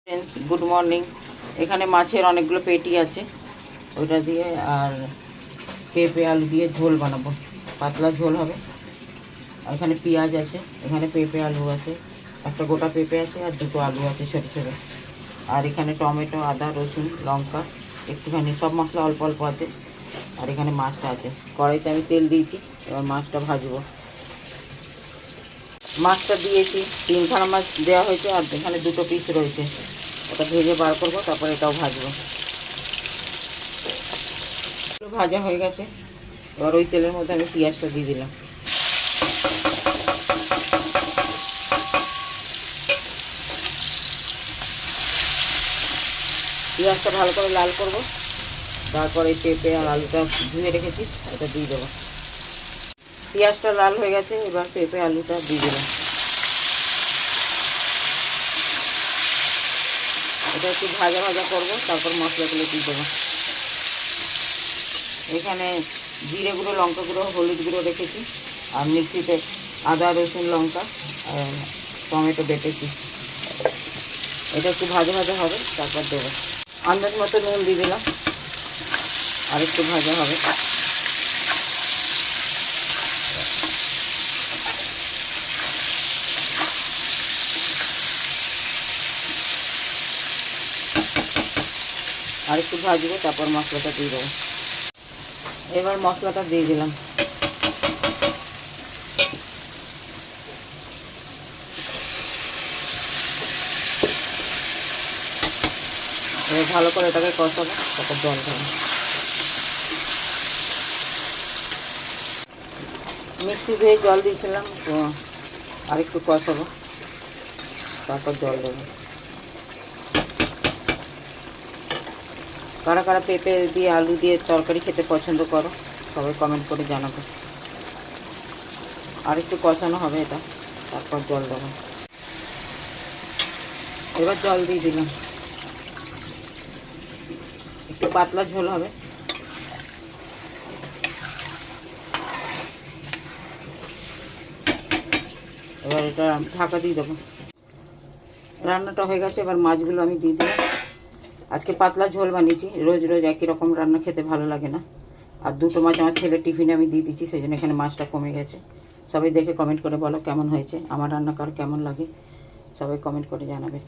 Friends good morning. এখানে মাছের অনেকগুলো পেটি আছে, ওইটা দিয়ে আর পেঁপে আলু দিয়ে ঝোল বানাবো, পাতলা ঝোল হবে। এখানে পেঁয়াজ আছে, এখানে পেঁপে আলু আছে, একটা গোটা পেঁপে আছে আর দুটো আলু আছে ছোটো ছোটো। আর এখানে টমেটো, আদা, রসুন, লঙ্কা, একটুখানি সব মশলা অল্প অল্প আছে। আর এখানে মাছটা আছে, কড়াইতে আমি তেল দিয়েছি, এবার মাছটা ভাজবো। মাছটা দিয়েছি, 3খানা মাছ দেওয়া হয়েছে আর এখানে দুটো পিস রয়েছে, ওটা ভেজে বার করবো, তারপরে এটাও ভাজবো। ভাজা হয়ে গেছে, এবার ওই তেলের মধ্যে আমি পেঁয়াজটা দিয়ে দিলাম। পেঁয়াজটা ভালো করে লাল করব, তারপরে পেঁপে আর আলুটা ধুয়ে রেখেছি এটা দিয়ে দেবো। পেঁয়াজটা লাল হয়ে গেছে, এবার পেঁপে আলুটা দিয়ে দিলাম। এটা একটু ভাজা ভাজা করবো, তারপর মশলাগুলো দিয়ে দেবো। এখানে জিরে গুঁড়ো, লঙ্কা গুঁড়ো, হলুদ গুঁড়ো রেখেছি, আর মিক্সিতে আদা, রসুন, লঙ্কা আর টমেটো বেটেছি। এটা একটু ভাজা ভাজা হবে, তারপর দেবো। আন্দাজ মতো নুন দিয়ে দিলাম, আর একটু ভাজা হবে। আর একটু ভাজবো, তারপর মশলাটা দিয়ে দেবো। এবার মশলাটা দিয়ে দিলাম। এবার ভালো করে এটাকে কষাবো, তারপর জল দেবো। মিক্সি ধুয়ে জল দিয়েছিলাম, তো আর একটু কষাবো, তারপর জল দেবো। কারা কারা পেঁপে দিয়ে আলু দিয়ে তরকারি খেতে পছন্দ করো, সবাই কমেন্ট করে জানাবো। আর একটু কষানো হবে এটা, তারপর জল দেবো। এবার জল দিয়ে দিলাম, একটু পাতলা ঝোল হবে। এবার এটা ঢাকা দিয়ে দেবো। রান্নাটা হয়ে গেছে, এবার মাছগুলো আমি দিয়ে দিলাম। আজকে পাতলা ঝোল বানিয়েছি, রোজ রোজ একই রকম রান্না খেতে ভালো লাগে না। আর দুটো মাছ আমার ছেলের টিফিনে আমি দিয়ে দিচ্ছি, সেই জন্য এখানে মাছটা কমে গেছে। সবাই দেখে কমেন্ট করে বলো কেমন হয়েছে, আমার রান্না কার কেমন লাগে, সবাই কমেন্ট করে জানাবে।